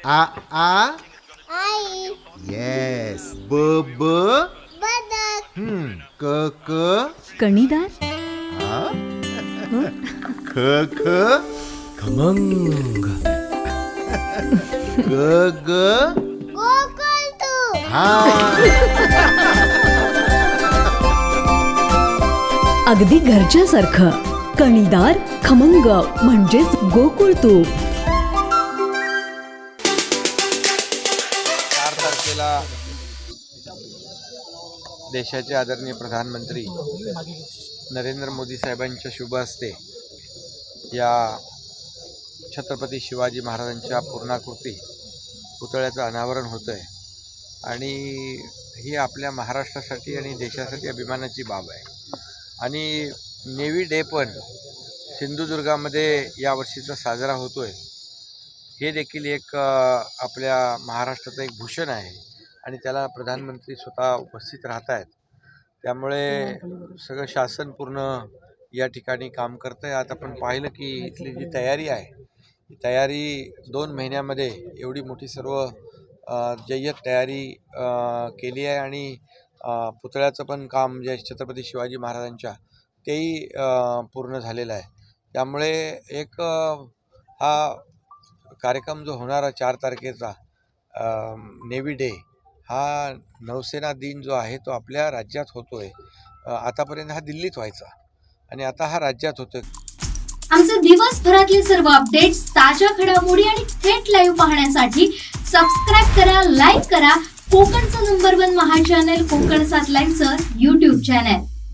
आ आ आई. Yes. ब ब बदक. क क कणीदार. आ? ख ख खमंग. ग ग कोकण तू. हा. अगदी घरच्यासारखं. कणीदार खमंग म्हणजेच गोकुळ तूप. 4 तारखेला देशाचे आदरणीय प्रधानमंत्री नरेंद्र मोदी साहेबांच्या शुभ हस्ते या छत्रपती शिवाजी महाराजांच्या पूर्णाकृती पुतळ्याचं अनावरण होतं आहे. आणि ही आपल्या महाराष्ट्रासाठी आणि देशासाठी अभिमानाची बाब आहे. आणि नेव्ही डे पण सिंधुदुर्गामध्ये यावर्षीचा साजरा होतो आहे. हे देखील एक आपल्या महाराष्ट्राचं एक भूषण आहे आणि त्याला प्रधानमंत्री स्वतः उपस्थित राहत आहेत. त्यामुळे सगळं शासन पूर्ण या ठिकाणी काम करतं आहे. आता आपण पाहिलं की इथली जी तयारी आहे, ही तयारी 2 महिन्यामध्ये एवढी मोठी सर्व जय्यत तयारी केली आहे. आणि पुतळ्याचं पण काम जे छत्रपती शिवाजी महाराजांच्या तेही पूर्ण झालेलं आहे. त्यामुळे एक हा कार्यक्रम जो होणारा 4 तारखेचा नेव्ही डे, हा नौसेना दिन जो आहे तो आपल्या राज्यात होतो आहे. आतापर्यंत हा दिल्लीत व्हायचा आणि आता हा राज्यात होतो. आमचे दिवसभरातले सर्व अपडेट्स, ताज्या घडामोडी आणि थेट लाईव्ह पाहण्यासाठी सबस्क्राईब करा, लाईक करा कोकणचं नंबर 1 महा चॅनल कोकणसाद लाईव्हचं YouTube चॅनल.